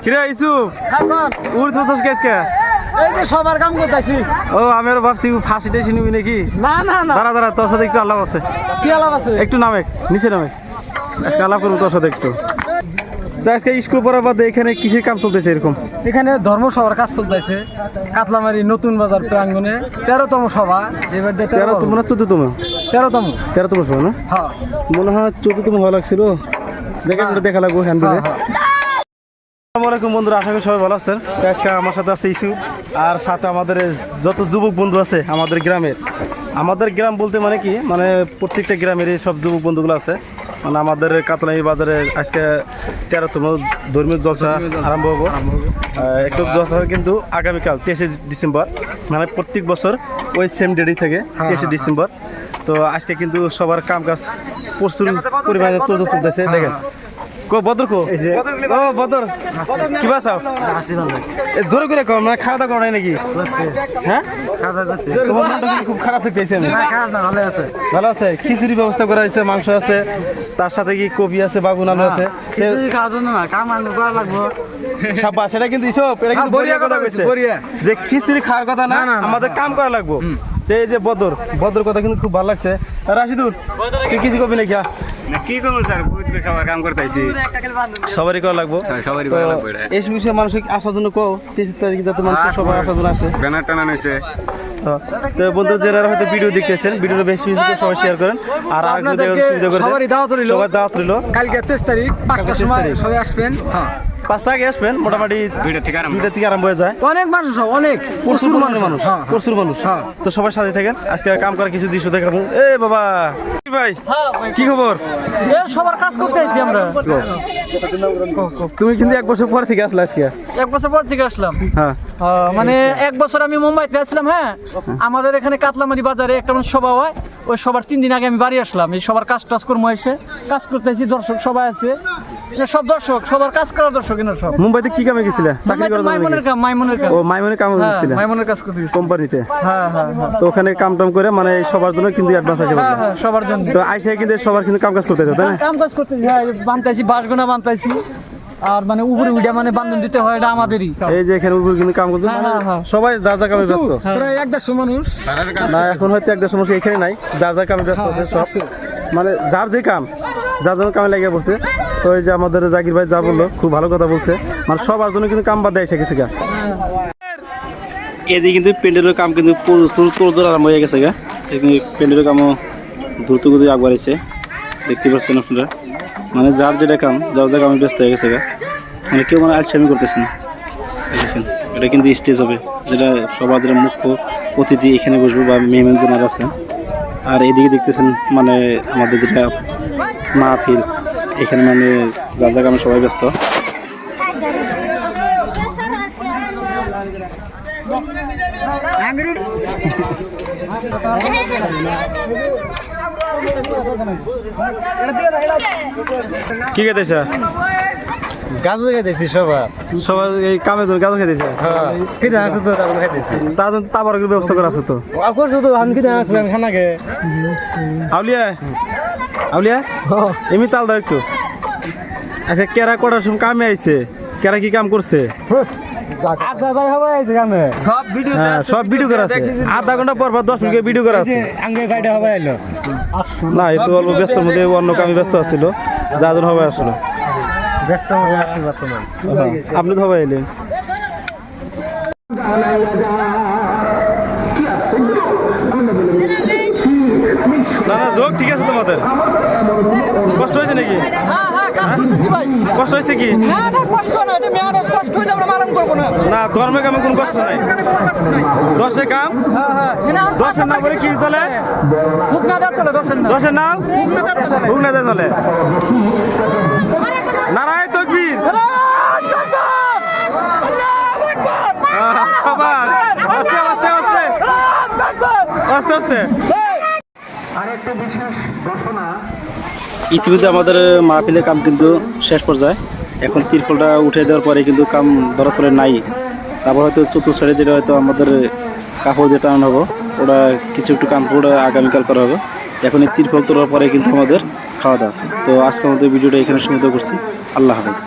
কিরে ইসুফ উড় চলছস কেসকে এই যে সবার কাম করতেছি। ও আমি আর ভাবছি ফাঁসি টাইসি নিবি নাকি। না না না, দাঁড়া দাঁড়া, তোর সাথে একটু আলাপ আছে। কি আলাপ আছে? একটু নামে নিচে নামে, আজকে আলাপ করবো তোর সাথে একটু। তো আজকে স্কুল পড়ার বাদে এখানে কিসের কাম চলতেছে এরকম? এখানে ধর্মসভার কাজ চলতেছে কাতলামারি নতুন বাজার প্রাঙ্গণে 13তম সভা। এবার 13তম না 14তম? 13তম 13তম সভা না? হ্যাঁ মনে হয় 14তম হওয়া লাগছিল। জায়গাটা দেখা লাগবো হ্যান্ডেলে। আসসালামু আলাইকুম বন্ধুরা, আশা করি সবাই ভালো আছেন। আজকে আমার সাথে আছে ইসুফ, আর সাথে আমাদের যত যুবক বন্ধু আছে আমাদের গ্রামের। আমাদের গ্রাম বলতে মানে কি, মানে প্রত্যেকটা গ্রামেরই সব যুবক বন্ধুগুলো আছে। মানে আমাদের কাতলামারি বাজারে আজকে 13তম ধর্মীয় জলসা আরম্ভ হবো। 100 জলসা কিন্তু আগামীকাল 23শে ডিসেম্বর, মানে প্রত্যেক বছর ওই সেম ডেটই থেকে 23শে ডিসেম্বর। তো আজকে কিন্তু সবার কাম কাজ প্রচুর পরিমাণে চলতেছে। দেখেন বদর কো ও বদর কি বাসাও জোরে করে কম না, খাওয়া দাওয়া করে নাই নাকি? হ্যাঁ তোমার মনটা কিন্তু খুব খারাপ দেখতেছি আমি। ভালো আছে? খিচুড়ি ব্যবস্থা করা হয়েছে, মাংস আছে, তার সাথে কি কপি আছে, বাগুন আলু আছে। সাব্বাস, সেটা কিন্তু ইসব এটা কিন্তু বড়িয়া কথা কইছে যে খিচুড়ি খাওয়ার কথা না, আমাদের কাম করা লাগবো। এই যে বদর কথা কিন্তু খুব ভালো লাগছে। রাশিদুল তুই কিছু কবি নাকি? কি করবো স্যার, পবিত্র খাবার কাম করতেছি, সবারই করা লাগবো। সবারই করা লাগবে। এই বিষয়ে মানুষকে আসার জন্য কও 23 তারিখে যাতে মানুষ সবাই আসার জন্য আসে। ব্যানার টানা নিয়েছে। তো বন্ধু যারা হয়তো ভিডিও দেখতেছেন, ভিডিওটা বেশি বেশি সবাই শেয়ার করেন। আর সবারই দাওয়াত রইল, সবার দাওয়াত রইল। কালকে 23 তারিখ 5টার সময় সবাই আসবেন। হ্যাঁ 5টা আগে আসবেন, মোটামুটি 2টা থেকে আরম্ভ হয়ে যায়। অনেক মানুষ, অনেক প্রচুর মানুষ, প্রচুর মানুষ। তো সবাই সাথে থাকেন, আজকে কাম করার কিছু দৃশ্য দেখাবো। এ বাবা ভাই কি খবর? সবার কাজ করতে আইছি আমরা। তুমি কিন্তু 1 বছর পর থেকে আসলে আজকে? 1 বছর পর থেকে আসলাম। হ্যাঁ মানে 1 বছর আমি মুম্বাইতে আসলাম। হ্যাঁ আমাদের এখানে কাতলামারি বাজারে একটা সভা হয়, ওই সবার 3 দিন আগে আমি বাড়ি আসলাম। এই সবার কাজ কর্ম এসে কাজ করতেছি, দর্শক সবাই আছে, সব দর্শক, সবার কাজ করার দর্শক। সব মুম্বাইতে কি কামে গেছিলে? চাকরি করার জন্য? মাইমনের কাম। ও মাইমনের কামে গেছিলে? মাইমনের কাজ করতে কোম্পানিতে? হ্যাঁ হ্যাঁ। তো ওখানে কাম টাম করে মানে সবার জন্য কিন্তু অ্যাডভান্স আছে। হ্যাঁ সবার জন্য। তো আইসা কিন্তু সবার কিন্তু কাম কাজ করতে হবে, তাই না? কাম কাজ করতেছি, বানতাইছি, বাঁশগোনা বানতাইছি। আর মানে উপরে উইডা মানে বান্ধন দিতে হয়, এটা আমাদেরই। এই যে এখানে উপরে কিন্তু কাম করতে সবাই যার যার কামে ব্যস্ত। প্রায় 150 মানুষ না, এখন হয়তো 150 মানুষ এখানে নাই, যার যার কামে ব্যস্ত আছে সব। মানে যার যে কাম, যার জন্য কামে লাগিয়ে বসছে। তো এই যে আমাদের জাকির ভাই যা বললো খুব ভালো কথা বলছে, মানে সবার জন্য কিন্তু কাম বাদ দেয় এসে গেছে গা। এদিকে কিন্তু প্যান্ডেলের কাম কিন্তু প্রচুর আরম্ভ হয়ে গেছে গা। প্যান্ডেলের কামও দ্রুত গতি আগবাড়িয়েছে, দেখতে পাচ্ছেন আপনারা। মানে যার যেটা কাম, যার যার কামে ব্যস্ত হয়ে গেছে গা। মানে কেউ মানে আলসামি করতেছে না। দেখেন এটা কিন্তু স্টেজ হবে, যেটা সবার মুখ্য অতিথি এখানে বসবো বা মেহমান যারা আছে। আর এদিকে দেখতেছেন মানে আমাদের যেটা মাহফিল, এখানে মানে যার যার কামে সবাই ব্যস্ত। কি খেতেছে? গাজর খাইতেছি সবার এই কামের জন্য গাজর খেতেছে। কিনে আছে তো, তারপর খাইতেছি। তার জন্য তাবার ব্যবস্থা করা আছে তো। করছো তো, আমি কিনে আসলাম খানাকে। আউলিয়া এমনি তাল দাও একটু। আচ্ছা কেরা কটার সময় কামে আইছে? কেরা কি কাম করছে? সব ভিডিও করা আছে, আধা ঘন্টা পর 10 মিনিট ভিডিও করা আছে। না একটু অল্প ব্যস্তর মধ্যে অন্য কামে ব্যস্ত আছিল, যার জন্য হবে আসলে ব্যস্ত আছি বর্তমান। আপনি তো হবে এলেন না না যোগ ঠিক আছে। তোমাদের কষ্ট হয়েছে নাকি? কষ্ট হয়েছে কি? না ধর্মে কামে কোন কষ্ট নাই, দশের কাম দশের নাম বলে কি চলে? দশের নাম হুকনাদে চলে। নারায় তকবীর। সবার আস্তে আস্তে আস্তে আস্তে আস্তে। ইতিমধ্যে আমাদের মাহফিলের কাম কিন্তু শেষ পর্যায়ে। এখন তিরপলটা উঠে দেওয়ার পরে কিন্তু কাম ধরা চলে নাই। তারপর হয়তো চতুর্থ সাইডে যেটা হয়তো আমাদের কাপড় দিয়ে টানানো হবো, ওটা কিছু একটু কাম করে আগামীকাল করা হবে। এখন এই তিরপল তোলার পরে কিন্তু আমাদের খাওয়া দাওয়া। তো আজকে আমাদের ভিডিওটা এখানে সমাপ্ত করছি। আল্লাহ হাফেজ।